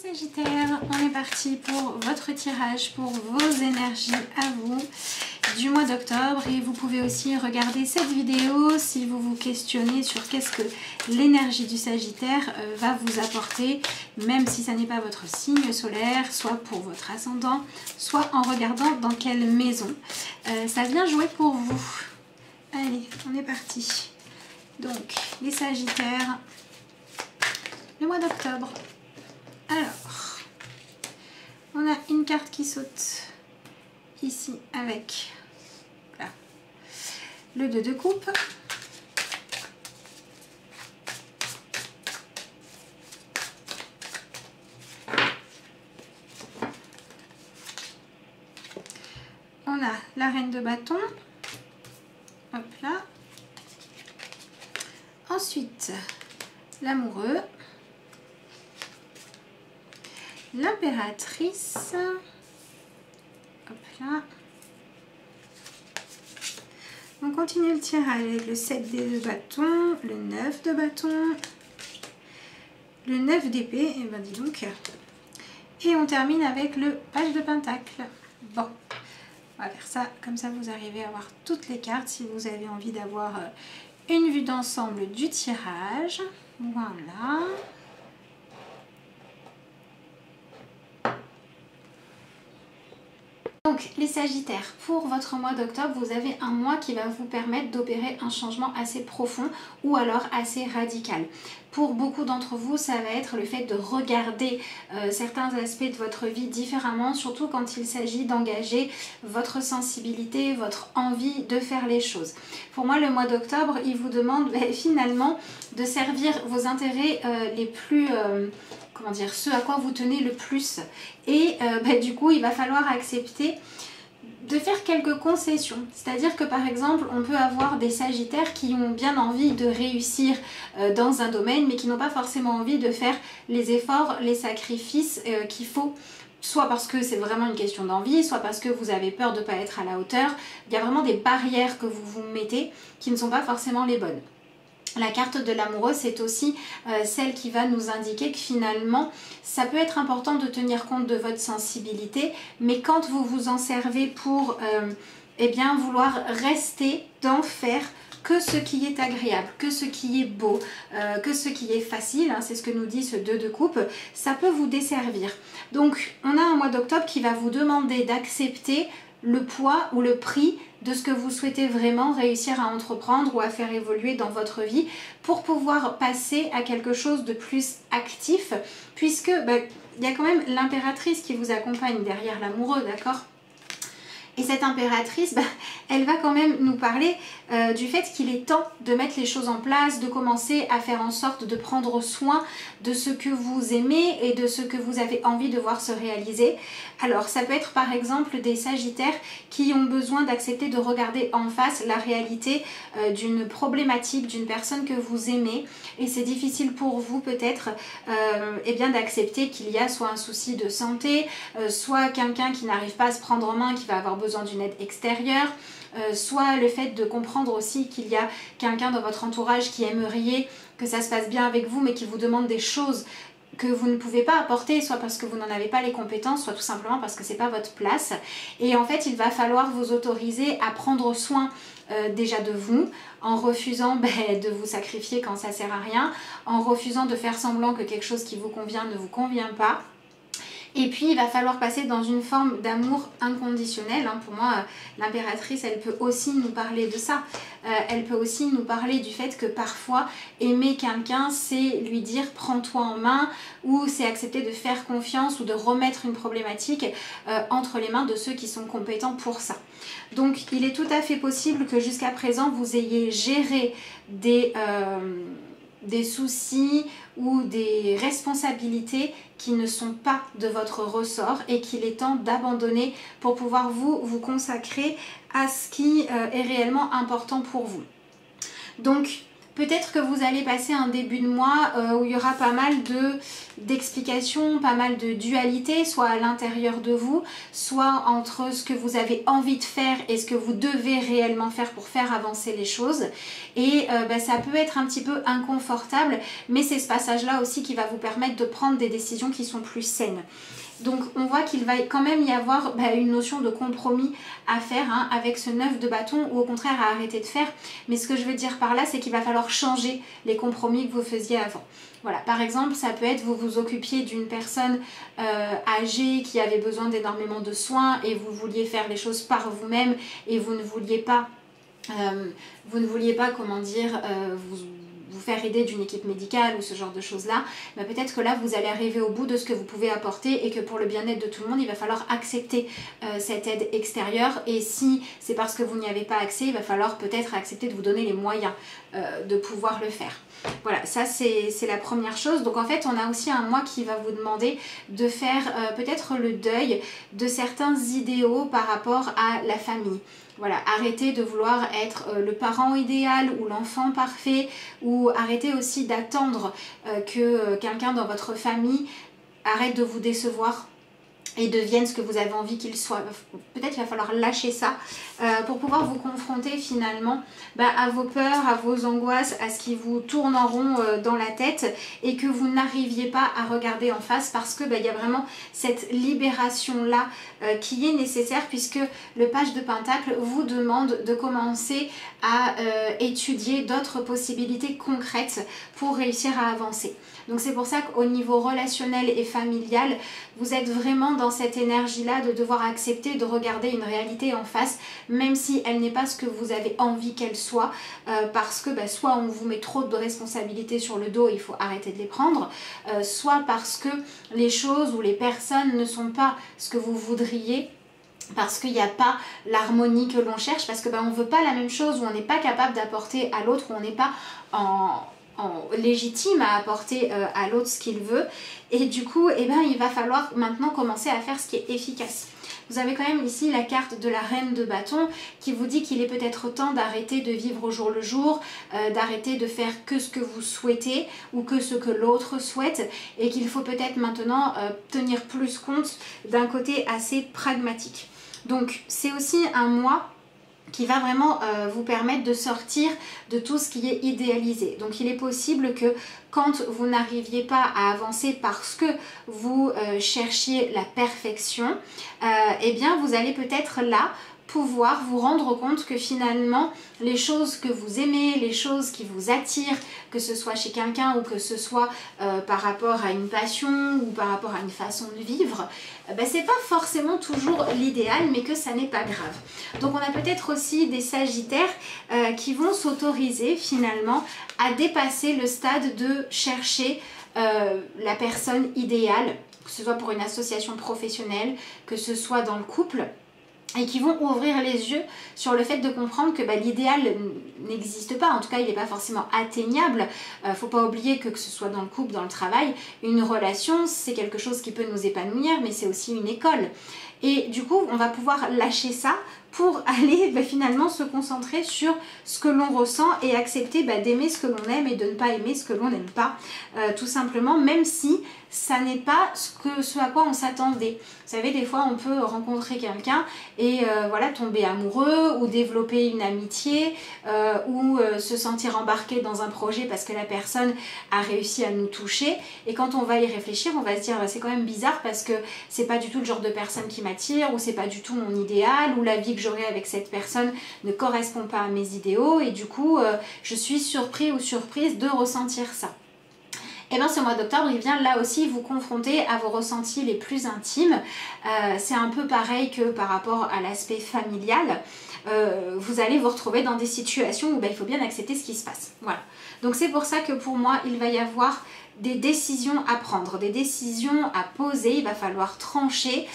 Sagittaire, on est parti pour votre tirage, pour vos énergies à vous du mois d'octobre. Et vous pouvez aussi regarder cette vidéo si vous vous questionnez sur qu'est-ce que l'énergie du Sagittaire va vous apporter, même si ça n'est pas votre signe solaire, soit pour votre ascendant, soit en regardant dans quelle maison ça vient jouer pour vous. Allez, on est parti. Donc, les Sagittaires, le mois d'octobre. Alors, on a une carte qui saute ici avec là, le 2 de coupe. On a la reine de bâton. Hop là. Ensuite, l'amoureux. L'impératrice, hop là. On continue le tirage avec le 7 de bâton, le 9 de bâton, le 9 d'épée, et ben dis donc. Et on termine avec le page de pentacle. Bon, on va faire ça, comme ça vous arrivez à avoir toutes les cartes si vous avez envie d'avoir une vue d'ensemble du tirage. Voilà. Donc les Sagittaires, pour votre mois d'octobre, vous avez un mois qui va vous permettre d'opérer un changement assez profond ou alors assez radical. Pour beaucoup d'entre vous, ça va être le fait de regarder certains aspects de votre vie différemment, surtout quand il s'agit d'engager votre sensibilité, votre envie de faire les choses. Pour moi, le mois d'octobre, il vous demande finalement de servir vos intérêts les plus... comment dire, ce à quoi vous tenez le plus. Et du coup, il va falloir accepter de faire quelques concessions. C'est-à-dire que par exemple, on peut avoir des Sagittaires qui ont bien envie de réussir dans un domaine, mais qui n'ont pas forcément envie de faire les efforts, les sacrifices qu'il faut. Soit parce que c'est vraiment une question d'envie, soit parce que vous avez peur de ne pas être à la hauteur. Il y a vraiment des barrières que vous vous mettez qui ne sont pas forcément les bonnes. La carte de l'amoureux, c'est aussi celle qui va nous indiquer que finalement, ça peut être important de tenir compte de votre sensibilité, mais quand vous vous en servez pour eh bien, vouloir rester dans faire que ce qui est agréable, que ce qui est beau, que ce qui est facile, hein, c'est ce que nous dit ce 2 de coupe, ça peut vous desservir. Donc, on a un mois d'octobre qui va vous demander d'accepter le poids ou le prix de ce que vous souhaitez vraiment réussir à entreprendre ou à faire évoluer dans votre vie pour pouvoir passer à quelque chose de plus actif, puisque il y a quand même l'impératrice qui vous accompagne derrière l'amoureux, d'accord ? Et cette impératrice, elle va quand même nous parler du fait qu'il est temps de mettre les choses en place, de commencer à faire en sorte de prendre soin de ce que vous aimez et de ce que vous avez envie de voir se réaliser. Alors ça peut être par exemple des Sagittaires qui ont besoin d'accepter de regarder en face la réalité d'une problématique, d'une personne que vous aimez. Et c'est difficile pour vous peut-être eh bien d'accepter qu'il y a soit un souci de santé, soit quelqu'un qui n'arrive pas à se prendre en main, qui va avoir besoin d'une aide extérieure, soit le fait de comprendre aussi qu'il y a quelqu'un dans votre entourage qui aimerait que ça se passe bien avec vous mais qui vous demande des choses que vous ne pouvez pas apporter, soit parce que vous n'en avez pas les compétences, soit tout simplement parce que c'est pas votre place. Et en fait, il va falloir vous autoriser à prendre soin déjà de vous, en refusant de vous sacrifier quand ça sert à rien, en refusant de faire semblant que quelque chose qui vous convient ne vous convient pas. Et puis, il va falloir passer dans une forme d'amour inconditionnel. Hein. Pour moi, l'impératrice, elle peut aussi nous parler de ça. Elle peut aussi nous parler du fait que parfois, aimer quelqu'un, c'est lui dire « prends-toi en main » ou c'est accepter de faire confiance ou de remettre une problématique entre les mains de ceux qui sont compétents pour ça. Donc, il est tout à fait possible que jusqu'à présent, vous ayez géré des soucis ou des responsabilités qui ne sont pas de votre ressort et qu'il est temps d'abandonner pour pouvoir vous consacrer à ce qui est réellement important pour vous. Donc, Peut-être que vous allez passer un début de mois où il y aura pas mal d'explications, pas mal de dualité, soit à l'intérieur de vous, soit entre ce que vous avez envie de faire et ce que vous devez réellement faire pour faire avancer les choses. Et ça peut être un petit peu inconfortable, mais c'est ce passage-là aussi qui va vous permettre de prendre des décisions qui sont plus saines. Donc on voit qu'il va quand même y avoir une notion de compromis à faire avec ce 9 de bâton, ou au contraire à arrêter de faire. Mais ce que je veux dire par là, c'est qu'il va falloir changer les compromis que vous faisiez avant. Voilà, par exemple, ça peut être vous vous occupiez d'une personne âgée qui avait besoin d'énormément de soins et vous vouliez faire les choses par vous-même et vous ne vouliez pas, comment dire, vous faire aider d'une équipe médicale ou ce genre de choses là, peut-être que là vous allez arriver au bout de ce que vous pouvez apporter et que pour le bien-être de tout le monde il va falloir accepter cette aide extérieure, et si c'est parce que vous n'y avez pas accès, il va falloir peut-être accepter de vous donner les moyens de pouvoir le faire. Voilà, ça c'est la première chose. Donc en fait on a aussi un mois qui va vous demander de faire peut-être le deuil de certains idéaux par rapport à la famille. Voilà, arrêtez de vouloir être le parent idéal ou l'enfant parfait, ou arrêtez aussi d'attendre que quelqu'un dans votre famille arrête de vous décevoir et devienne ce que vous avez envie qu'il soit. Peut-être qu'il va falloir lâcher ça pour pouvoir vous confronter finalement à vos peurs, à vos angoisses, à ce qui vous tourne en rond dans la tête et que vous n'arriviez pas à regarder en face, parce que il y a vraiment cette libération là qui est nécessaire, puisque le page de Pentacle vous demande de commencer à étudier d'autres possibilités concrètes pour réussir à avancer. Donc c'est pour ça qu'au niveau relationnel et familial, vous êtes vraiment dans cette énergie-là de devoir accepter de regarder une réalité en face, même si elle n'est pas ce que vous avez envie qu'elle soit, parce que soit on vous met trop de responsabilités sur le dos et il faut arrêter de les prendre, soit parce que les choses ou les personnes ne sont pas ce que vous voudriez, parce qu'il n'y a pas l'harmonie que l'on cherche, parce que on ne veut pas la même chose, ou on n'est pas capable d'apporter à l'autre, ou on n'est pas légitime à apporter à l'autre ce qu'il veut, et du coup il va falloir maintenant commencer à faire ce qui est efficace. Vous avez quand même ici la carte de la reine de bâton qui vous dit qu'il est peut-être temps d'arrêter de vivre au jour le jour, d'arrêter de faire que ce que vous souhaitez ou que ce que l'autre souhaite, et qu'il faut peut-être maintenant tenir plus compte d'un côté assez pragmatique. Donc c'est aussi un mois qui va vraiment vous permettre de sortir de tout ce qui est idéalisé. Donc il est possible que quand vous n'arriviez pas à avancer parce que vous cherchiez la perfection, vous allez peut-être là pouvoir vous rendre compte que finalement les choses que vous aimez, les choses qui vous attirent, que ce soit chez quelqu'un ou que ce soit par rapport à une passion ou par rapport à une façon de vivre, c'est pas forcément toujours l'idéal, mais que ça n'est pas grave. Donc on a peut-être aussi des sagittaires qui vont s'autoriser finalement à dépasser le stade de chercher la personne idéale, que ce soit pour une association professionnelle, que ce soit dans le couple, et qui vont ouvrir les yeux sur le fait de comprendre que l'idéal n'existe pas, en tout cas il n'est pas forcément atteignable. Faut pas oublier que ce soit dans le couple, dans le travail, une relation c'est quelque chose qui peut nous épanouir, mais c'est aussi une école. Et du coup on va pouvoir lâcher ça pour aller finalement se concentrer sur ce que l'on ressent et accepter d'aimer ce que l'on aime et de ne pas aimer ce que l'on n'aime pas, tout simplement, même si ça n'est pas ce à quoi on s'attendait. Vous savez, des fois on peut rencontrer quelqu'un et tomber amoureux ou développer une amitié ou se sentir embarqué dans un projet parce que la personne a réussi à nous toucher, et quand on va y réfléchir on va se dire c'est quand même bizarre parce que c'est pas du tout le genre de personne qui m'attire, ou c'est pas du tout mon idéal, ou la vie que j'aurai avec cette personne ne correspond pas à mes idéaux, et du coup je suis surpris ou surprise de ressentir ça. Et ce mois d'octobre, il vient là aussi vous confronter à vos ressentis les plus intimes. C'est un peu pareil que par rapport à l'aspect familial. Vous allez vous retrouver dans des situations où il faut bien accepter ce qui se passe. Voilà. Donc c'est pour ça que pour moi, il va y avoir des décisions à prendre, des décisions à poser, il va falloir trancher.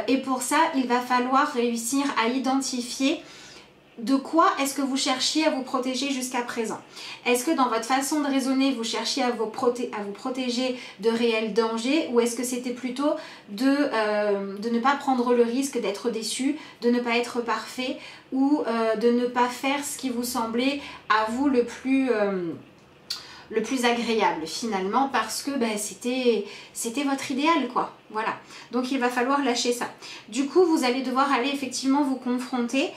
Et pour ça, il va falloir réussir à identifier de quoi est-ce que vous cherchiez à vous protéger jusqu'à présent? Est-ce que dans votre façon de raisonner, vous cherchiez à vous protéger de réels dangers, ou est-ce que c'était plutôt de ne pas prendre le risque d'être déçu, de ne pas être parfait, ou de ne pas faire ce qui vous semblait à vous le plus agréable finalement, parce que c'était votre idéal quoi, voilà. Donc il va falloir lâcher ça. Du coup vous allez devoir aller effectivement vous confronter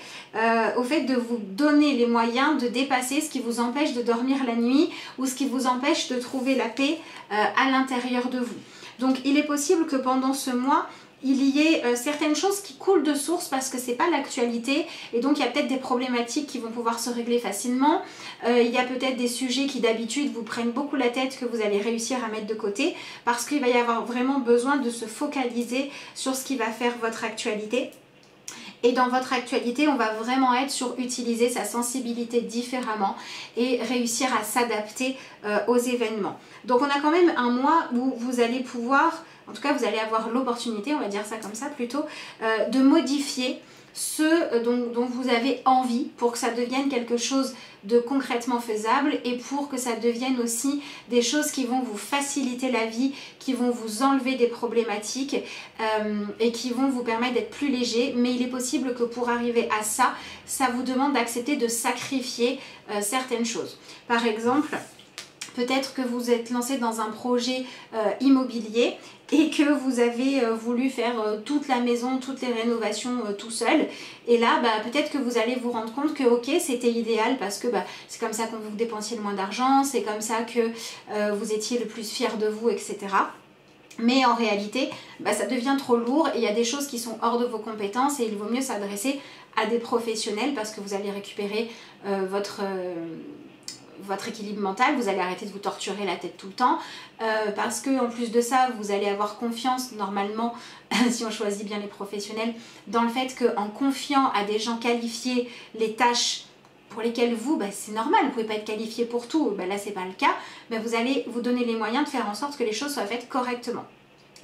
au fait de vous donner les moyens de dépasser ce qui vous empêche de dormir la nuit, ou ce qui vous empêche de trouver la paix à l'intérieur de vous. Donc il est possible que pendant ce mois, il y ait certaines choses qui coulent de source parce que c'est pas l'actualité, et donc il y a peut-être des problématiques qui vont pouvoir se régler facilement. Il y a peut-être des sujets qui d'habitude vous prennent beaucoup la tête que vous allez réussir à mettre de côté, parce qu'il va y avoir vraiment besoin de se focaliser sur ce qui va faire votre actualité. Et dans votre actualité, on va vraiment être sur utiliser sa sensibilité différemment et réussir à s'adapter aux événements. Donc on a quand même un mois où vous allez pouvoir, en tout cas vous allez avoir l'opportunité, on va dire ça comme ça plutôt, de modifier ce dont vous avez envie pour que ça devienne quelque chose de concrètement faisable, et pour que ça devienne aussi des choses qui vont vous faciliter la vie, qui vont vous enlever des problématiques et qui vont vous permettre d'être plus léger. Mais il est possible que pour arriver à ça, ça vous demande d'accepter de sacrifier certaines choses. Par exemple, peut-être que vous êtes lancé dans un projet immobilier et que vous avez voulu faire toute la maison, toutes les rénovations tout seul. Et là, peut-être que vous allez vous rendre compte que ok, c'était idéal parce que c'est comme ça qu'on vous dépensiez le moins d'argent, c'est comme ça que vous étiez le plus fier de vous, etc. Mais en réalité, ça devient trop lourd et il y a des choses qui sont hors de vos compétences, et il vaut mieux s'adresser à des professionnels parce que vous allez récupérer votre équilibre mental, vous allez arrêter de vous torturer la tête tout le temps, parce que en plus de ça, vous allez avoir confiance normalement, si on choisit bien les professionnels, dans le fait qu'en confiant à des gens qualifiés les tâches pour lesquelles vous, c'est normal, vous ne pouvez pas être qualifié pour tout, là c'est pas le cas, mais vous allez vous donner les moyens de faire en sorte que les choses soient faites correctement.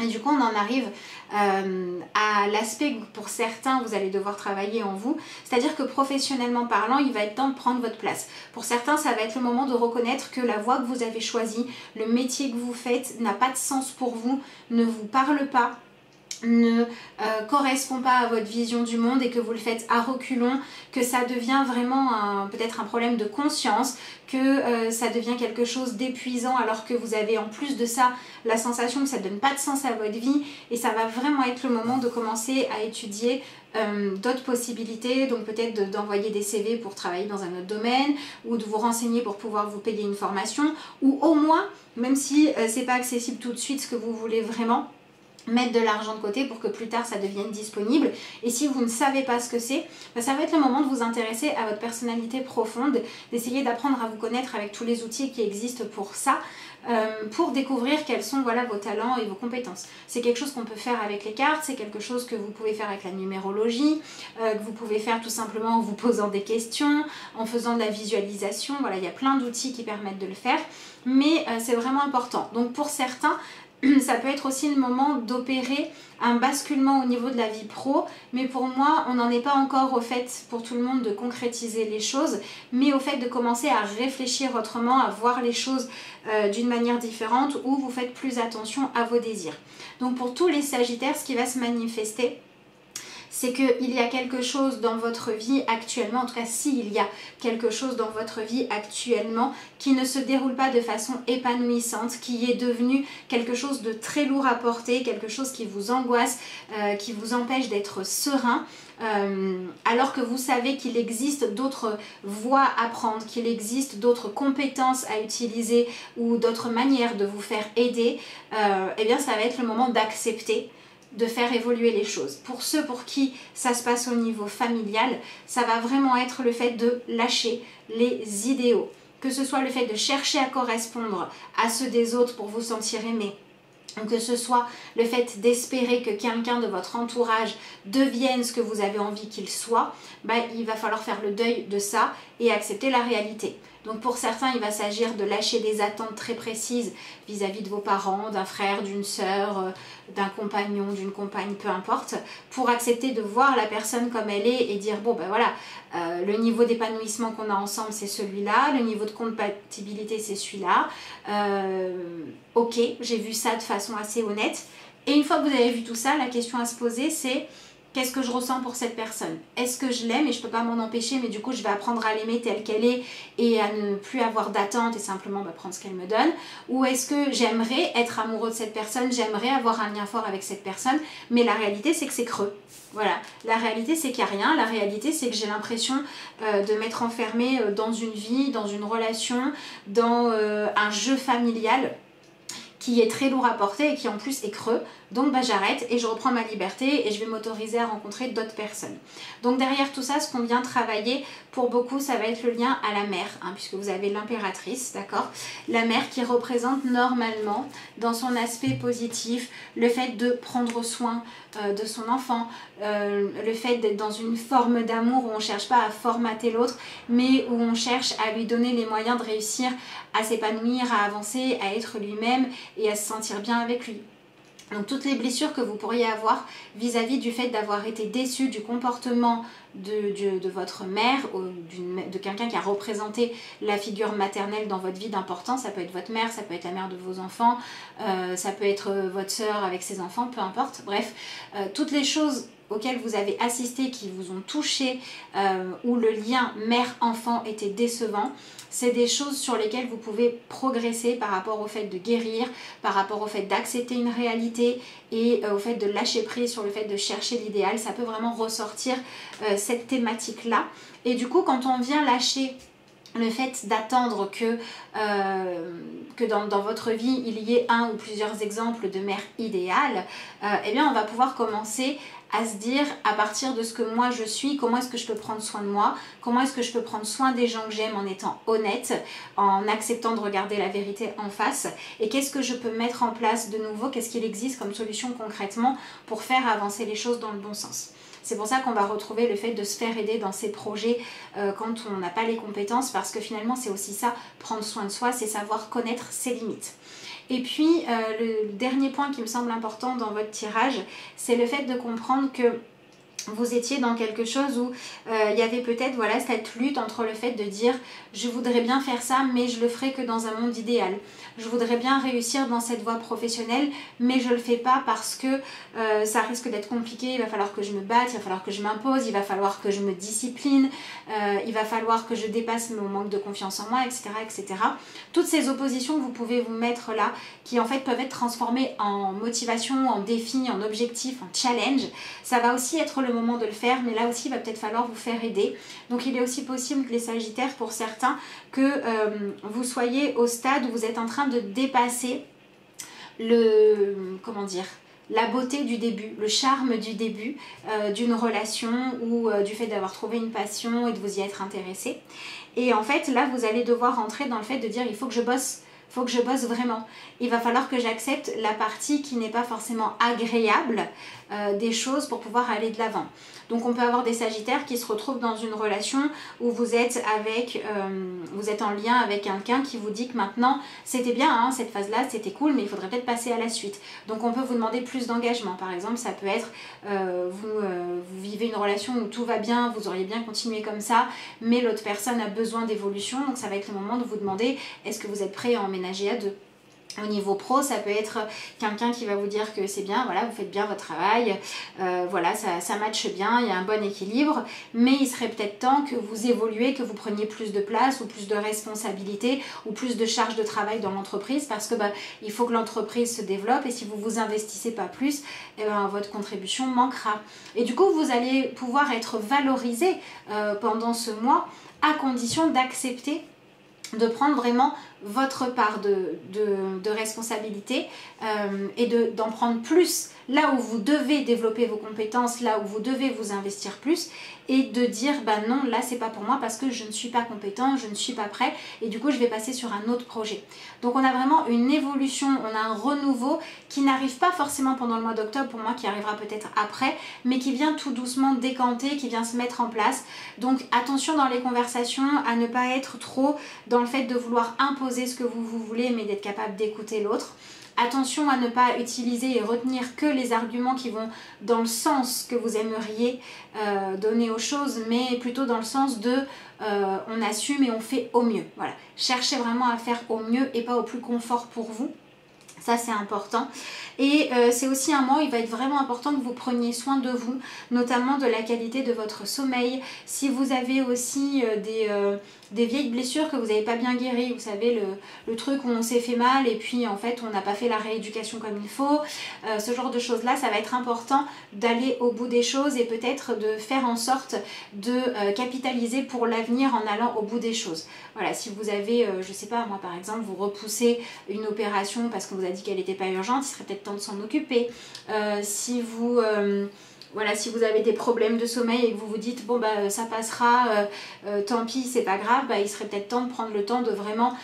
Et du coup, on en arrive à l'aspect où pour certains, vous allez devoir travailler en vous. C'est-à-dire que professionnellement parlant, il va être temps de prendre votre place. Pour certains, ça va être le moment de reconnaître que la voie que vous avez choisie, le métier que vous faites n'a pas de sens pour vous, ne vous parle pas, ne correspond pas à votre vision du monde, et que vous le faites à reculons, que ça devient vraiment peut-être un problème de conscience, que ça devient quelque chose d'épuisant, alors que vous avez en plus de ça la sensation que ça ne donne pas de sens à votre vie. Et ça va vraiment être le moment de commencer à étudier d'autres possibilités, donc peut-être d'envoyer des CV pour travailler dans un autre domaine, ou de vous renseigner pour pouvoir vous payer une formation, ou au moins, même si c'est pas accessible tout de suite ce que vous voulez vraiment, mettre de l'argent de côté pour que plus tard ça devienne disponible. Et si vous ne savez pas ce que c'est, ça va être le moment de vous intéresser à votre personnalité profonde, d'essayer d'apprendre à vous connaître avec tous les outils qui existent pour ça, pour découvrir quels sont vos talents et vos compétences. C'est quelque chose qu'on peut faire avec les cartes, c'est quelque chose que vous pouvez faire avec la numérologie, que vous pouvez faire tout simplement en vous posant des questions, en faisant de la visualisation. Voilà, il y a plein d'outils qui permettent de le faire, mais c'est vraiment important. Donc pour certains, ça peut être aussi le moment d'opérer un basculement au niveau de la vie pro, mais pour moi on n'en est pas encore au fait pour tout le monde de concrétiser les choses, mais au fait de commencer à réfléchir autrement, à voir les choses d'une manière différente, où vous faites plus attention à vos désirs. Donc pour tous les Sagittaires, ce qui va se manifester, c'est qu'il y a quelque chose dans votre vie actuellement, en tout cas s'il y a quelque chose dans votre vie actuellement qui ne se déroule pas de façon épanouissante, qui est devenu quelque chose de très lourd à porter, quelque chose qui vous angoisse, qui vous empêche d'être serein, alors que vous savez qu'il existe d'autres voies à prendre, qu'il existe d'autres compétences à utiliser ou d'autres manières de vous faire aider, eh bien ça va être le moment d'accepter de faire évoluer les choses. Pour ceux pour qui ça se passe au niveau familial, ça va vraiment être le fait de lâcher les idéaux, que ce soit le fait de chercher à correspondre à ceux des autres pour vous sentir aimé, Donc que ce soit le fait d'espérer que quelqu'un de votre entourage devienne ce que vous avez envie qu'il soit, il va falloir faire le deuil de ça et accepter la réalité. Donc pour certains, il va s'agir de lâcher des attentes très précises vis-à-vis de vos parents, d'un frère, d'une sœur, d'un compagnon, d'une compagne, peu importe, pour accepter de voir la personne comme elle est et dire bon ben voilà, le niveau d'épanouissement qu'on a ensemble c'est celui-là, le niveau de compatibilité c'est celui-là, ok, j'ai vu ça de façon assez honnête. Et une fois que vous avez vu tout ça, la question à se poser c'est: qu'est-ce que je ressens pour cette personne? Est-ce que je l'aime et je ne peux pas m'en empêcher, mais du coup je vais apprendre à l'aimer telle qu'elle est et à ne plus avoir d'attente et simplement prendre ce qu'elle me donne? Ou est-ce que j'aimerais être amoureux de cette personne, j'aimerais avoir un lien fort avec cette personne, mais la réalité c'est que c'est creux. Voilà, la réalité c'est qu'il n'y a rien, la réalité c'est que j'ai l'impression de m'être enfermée dans une vie, dans une relation, dans un jeu familial qui est très lourd à porter et qui en plus est creux. Donc j'arrête et je reprends ma liberté et je vais m'autoriser à rencontrer d'autres personnes. Donc derrière tout ça, ce qu'on vient travailler, pour beaucoup, ça va être le lien à la mère, puisque vous avez l'impératrice, d'accord? La mère qui représente normalement, dans son aspect positif, le fait de prendre soin de son enfant, le fait d'être dans une forme d'amour où on ne cherche pas à formater l'autre, mais où on cherche à lui donner les moyens de réussir à s'épanouir, à avancer, à être lui-même et à se sentir bien avec lui. Donc toutes les blessures que vous pourriez avoir vis-à-vis du fait d'avoir été déçu du comportement de votre mère ou de quelqu'un qui a représenté la figure maternelle dans votre vie d'importance, ça peut être votre mère, ça peut être la mère de vos enfants, ça peut être votre sœur avec ses enfants, peu importe, bref, toutes les choses auxquelles vous avez assisté, qui vous ont touché, où le lien mère-enfant était décevant, c'est des choses sur lesquelles vous pouvez progresser par rapport au fait de guérir, par rapport au fait d'accepter une réalité et au fait de lâcher prise sur le fait de chercher l'idéal. Ça peut vraiment ressortir cette thématique-là. Et du coup, quand on vient lâcher le fait d'attendre que dans votre vie il y ait un ou plusieurs exemples de mère idéale, eh bien on va pouvoir commencer à se dire, à partir de ce que moi je suis, comment est-ce que je peux prendre soin de moi, comment est-ce que je peux prendre soin des gens que j'aime en étant honnête, en acceptant de regarder la vérité en face, et qu'est-ce que je peux mettre en place de nouveau, qu'est-ce qu'il existe comme solution concrètement pour faire avancer les choses dans le bon sens. C'est pour ça qu'on va retrouver le fait de se faire aider dans ces projets quand on n'a pas les compétences, parce que finalement c'est aussi ça, prendre soin de soi, c'est savoir connaître ses limites. Et puis le dernier point qui me semble important dans votre tirage, c'est le fait de comprendre que vous étiez dans quelque chose où il y avait peut-être voilà, cette lutte entre le fait de dire je voudrais bien faire ça mais je le ferai que dans un monde idéal. Je voudrais bien réussir dans cette voie professionnelle mais je le fais pas parce que ça risque d'être compliqué, il va falloir que je me batte, il va falloir que je m'impose, il va falloir que je me discipline, il va falloir que je dépasse mon manque de confiance en moi, etc., etc. Toutes ces oppositions que vous pouvez vous mettre là, qui en fait peuvent être transformées en motivation, en défi, en objectif, en challenge, ça va aussi être le moment de le faire, mais là aussi il va peut-être falloir vous faire aider. Donc il est aussi possible que les Sagittaires, pour certains, que vous soyez au stade où vous êtes en train de dépasser la beauté du début, le charme du début d'une relation ou du fait d'avoir trouvé une passion et de vous y être intéressé. Et en fait là vous allez devoir rentrer dans le fait de dire il faut que je bosse. Il faut que je bosse vraiment. Il va falloir que j'accepte la partie qui n'est pas forcément agréable des choses pour pouvoir aller de l'avant. Donc on peut avoir des Sagittaires qui se retrouvent dans une relation où vous êtes en lien avec quelqu'un qui vous dit que maintenant c'était bien, hein, cette phase-là c'était cool, mais il faudrait peut-être passer à la suite. Donc on peut vous demander plus d'engagement. Par exemple, ça peut être vous vivez une relation où tout va bien, vous auriez bien continué comme ça, mais l'autre personne a besoin d'évolution, donc ça va être le moment de vous demander est-ce que vous êtes prêt à emménager à deux. Au niveau pro, ça peut être quelqu'un qui va vous dire que c'est bien, voilà, vous faites bien votre travail, voilà, ça matche bien, il y a un bon équilibre, mais il serait peut-être temps que vous évoluez, que vous preniez plus de place ou plus de responsabilités ou plus de charge de travail dans l'entreprise parce que il faut que l'entreprise se développe et si vous vous investissez pas plus, votre contribution manquera. Et du coup, vous allez pouvoir être valorisé pendant ce mois à condition d'accepter de prendre vraiment votre part de responsabilité et d'en prendre plus là où vous devez développer vos compétences, là où vous devez vous investir plus, et de dire bah non, là c'est pas pour moi parce que je ne suis pas compétent, je ne suis pas prêt, et du coup je vais passer sur un autre projet. Donc on a vraiment une évolution, on a un renouveau qui n'arrive pas forcément pendant le mois d'octobre, pour moi qui arrivera peut-être après, mais qui vient tout doucement décanter, qui vient se mettre en place. Donc attention dans les conversations à ne pas être trop dans le fait de vouloir imposer ce que vous voulez, mais d'être capable d'écouter l'autre. Attention à ne pas utiliser et retenir que les arguments qui vont dans le sens que vous aimeriez donner aux choses, mais plutôt dans le sens de on assume et on fait au mieux. Voilà. Cherchez vraiment à faire au mieux et pas au plus confort pour vous. Ça c'est important. Et c'est aussi un mois où il va être vraiment important que vous preniez soin de vous, notamment de la qualité de votre sommeil. Si vous avez aussi des vieilles blessures que vous n'avez pas bien guéries, vous savez le truc où on s'est fait mal et puis en fait on n'a pas fait la rééducation comme il faut, ce genre de choses là, ça va être important d'aller au bout des choses et peut-être de faire en sorte de capitaliser pour l'avenir en allant au bout des choses. Voilà, si vous avez, je sais pas, moi par exemple, vous repoussez une opération parce qu'on vous a dit qu'elle n'était pas urgente, il serait peut-être temps de s'en occuper. Si vous avez des problèmes de sommeil et que vous vous dites bon bah ça passera, tant pis, c'est pas grave, bah, il serait peut-être temps de prendre le temps de vraiment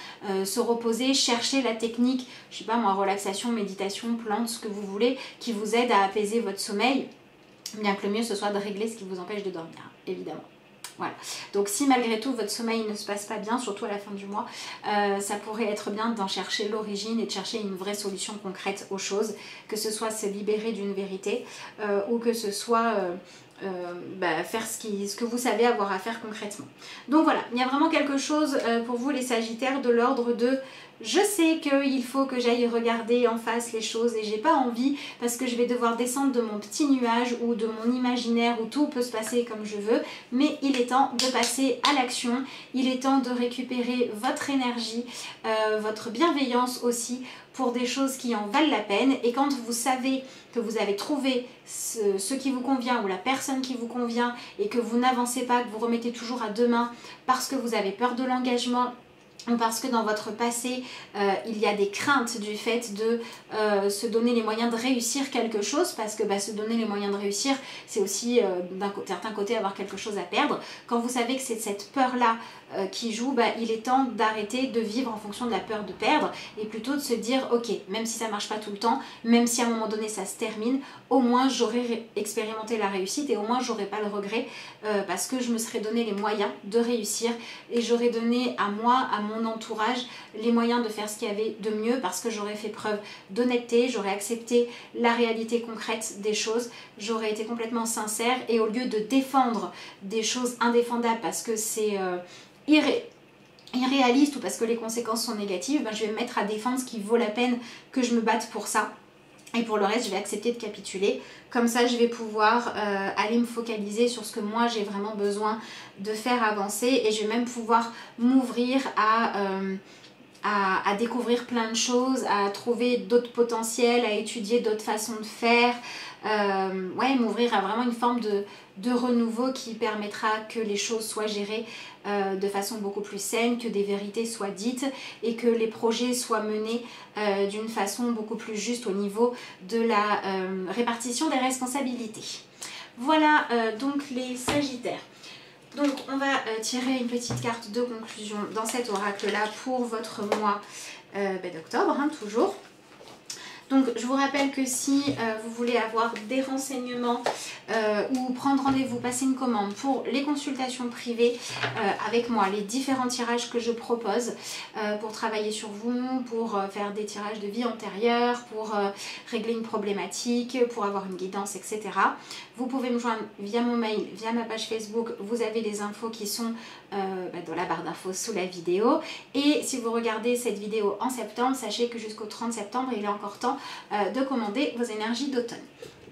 se reposer, chercher la technique, je sais pas moi, relaxation, méditation, plantes, ce que vous voulez, qui vous aide à apaiser votre sommeil, bien que le mieux ce soit de régler ce qui vous empêche de dormir, évidemment. Voilà. Donc si malgré tout votre sommeil ne se passe pas bien, surtout à la fin du mois, ça pourrait être bien d'en chercher l'origine et de chercher une vraie solution concrète aux choses, que ce soit se libérer d'une vérité ou que ce soit faire ce que vous savez avoir à faire concrètement. Donc voilà, il y a vraiment quelque chose pour vous les Sagittaires de l'ordre de je sais qu'il faut que j'aille regarder en face les choses et j'ai pas envie parce que je vais devoir descendre de mon petit nuage ou de mon imaginaire où tout peut se passer comme je veux, mais il est temps de passer à l'action, il est temps de récupérer votre énergie, votre bienveillance aussi pour des choses qui en valent la peine. Et quand vous savez que vous avez trouvé ce qui vous convient ou la personne qui vous convient et que vous n'avancez pas, que vous remettez toujours à demain parce que vous avez peur de l'engagement, ou parce que dans votre passé, il y a des craintes du fait de se donner les moyens de réussir quelque chose, parce que se donner les moyens de réussir, c'est aussi d'un certain côté avoir quelque chose à perdre. Quand vous savez que c'est cette peur-là qui joue, il est temps d'arrêter de vivre en fonction de la peur de perdre et plutôt de se dire ok, même si ça marche pas tout le temps, même si à un moment donné ça se termine, au moins j'aurai expérimenté la réussite et au moins j'aurai pas le regret parce que je me serais donné les moyens de réussir et j'aurais donné à moi, à mon entourage, les moyens de faire ce qu'il y avait de mieux parce que j'aurais fait preuve d'honnêteté, j'aurais accepté la réalité concrète des choses, j'aurais été complètement sincère et au lieu de défendre des choses indéfendables parce que c'est irréaliste ou parce que les conséquences sont négatives, je vais me mettre à défendre ce qui vaut la peine que je me batte pour ça. Et pour le reste, je vais accepter de capituler. Comme ça, je vais pouvoir aller me focaliser sur ce que moi, j'ai vraiment besoin de faire avancer. Et je vais même pouvoir m'ouvrir à découvrir plein de choses, à trouver d'autres potentiels, à étudier d'autres façons de faire. M'ouvrir à vraiment une forme de renouveau qui permettra que les choses soient gérées de façon beaucoup plus saine, que des vérités soient dites et que les projets soient menés d'une façon beaucoup plus juste au niveau de la répartition des responsabilités. Voilà donc les Sagittaires. Donc on va tirer une petite carte de conclusion dans cet oracle là pour votre mois d'octobre, toujours. Donc je vous rappelle que si vous voulez avoir des renseignements ou prendre rendez-vous, passer une commande pour les consultations privées avec moi, les différents tirages que je propose pour travailler sur vous, pour faire des tirages de vie antérieure, pour régler une problématique, pour avoir une guidance, etc. Vous pouvez me joindre via mon mail, via ma page Facebook, vous avez les infos qui sont dans la barre d'infos sous la vidéo. Et si vous regardez cette vidéo en septembre, sachez que jusqu'au 30 septembre, il est encore temps de commander vos énergies d'automne.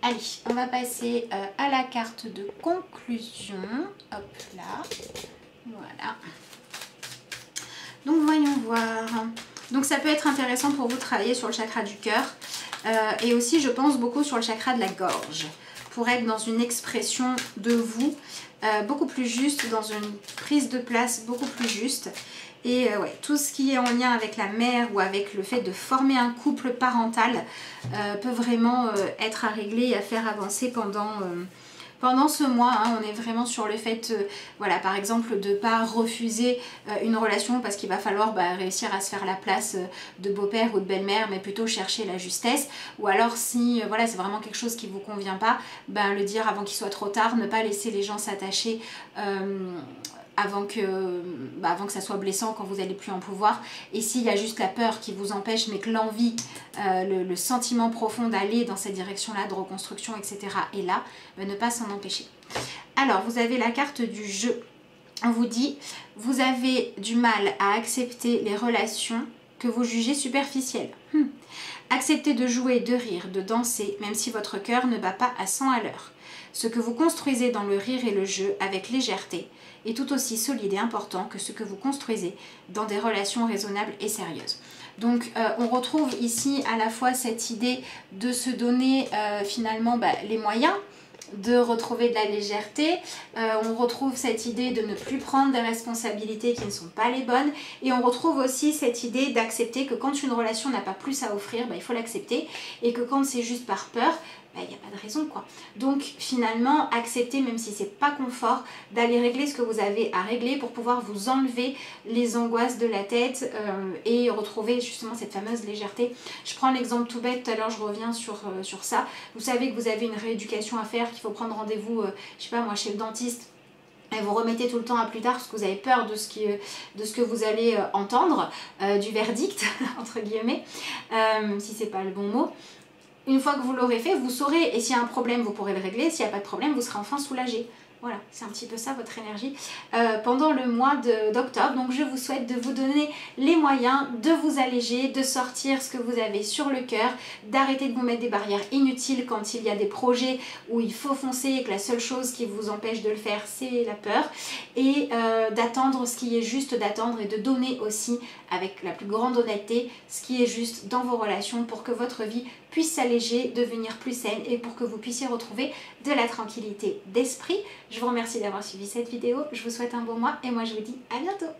Allez, on va passer à la carte de conclusion. Hop là, voilà. Donc voyons voir. Donc ça peut être intéressant pour vous de travailler sur le chakra du cœur et aussi je pense beaucoup sur le chakra de la gorge pour être dans une expression de vous beaucoup plus juste, dans une prise de place beaucoup plus juste. Et ouais, tout ce qui est en lien avec la mère ou avec le fait de former un couple parental peut vraiment être à régler et à faire avancer pendant ce mois. Hein. On est vraiment sur le fait, voilà, par exemple, de ne pas refuser une relation parce qu'il va falloir réussir à se faire la place de beau-père ou de belle-mère, mais plutôt chercher la justesse. Ou alors si voilà, c'est vraiment quelque chose qui ne vous convient pas, le dire avant qu'il soit trop tard, ne pas laisser les gens s'attacher avant que ça soit blessant quand vous n'allez plus en pouvoir. Et s'il y a juste la peur qui vous empêche, mais que l'envie, le sentiment profond d'aller dans cette direction-là, de reconstruction, etc. est là, ne pas s'en empêcher. Alors, vous avez la carte du jeu. On vous dit, vous avez du mal à accepter les relations que vous jugez superficielles. Acceptez de jouer, de rire, de danser, même si votre cœur ne bat pas à 100 à l'heure. Ce que vous construisez dans le rire et le jeu avec légèreté est tout aussi solide et important que ce que vous construisez dans des relations raisonnables et sérieuses. Donc on retrouve ici à la fois cette idée de se donner finalement les moyens de retrouver de la légèreté, on retrouve cette idée de ne plus prendre des responsabilités qui ne sont pas les bonnes, et on retrouve aussi cette idée d'accepter que quand une relation n'a pas plus à offrir, il faut l'accepter, et que quand c'est juste par peur, il n'y a pas de raison quoi. Donc finalement, acceptez, même si c'est pas confort, d'aller régler ce que vous avez à régler pour pouvoir vous enlever les angoisses de la tête et retrouver justement cette fameuse légèreté. Je prends l'exemple tout bête, tout à l'heure je reviens sur ça. Vous savez que vous avez une rééducation à faire, qu'il faut prendre rendez-vous, je sais pas moi, chez le dentiste. Et vous remettez tout le temps à plus tard parce que vous avez peur de ce que vous allez entendre, du verdict, entre guillemets, si c'est pas le bon mot. Une fois que vous l'aurez fait, vous saurez, et s'il y a un problème, vous pourrez le régler. S'il n'y a pas de problème, vous serez enfin soulagé. Voilà, c'est un petit peu ça votre énergie pendant le mois d'octobre. Donc je vous souhaite de vous donner les moyens de vous alléger, de sortir ce que vous avez sur le cœur, d'arrêter de vous mettre des barrières inutiles quand il y a des projets où il faut foncer et que la seule chose qui vous empêche de le faire, c'est la peur. Et d'attendre ce qui est juste d'attendre et de donner aussi avec la plus grande honnêteté ce qui est juste dans vos relations pour que votre vie puisse s'alléger, devenir plus saine et pour que vous puissiez retrouver de la tranquillité d'esprit. Je vous remercie d'avoir suivi cette vidéo, je vous souhaite un bon mois et moi je vous dis à bientôt.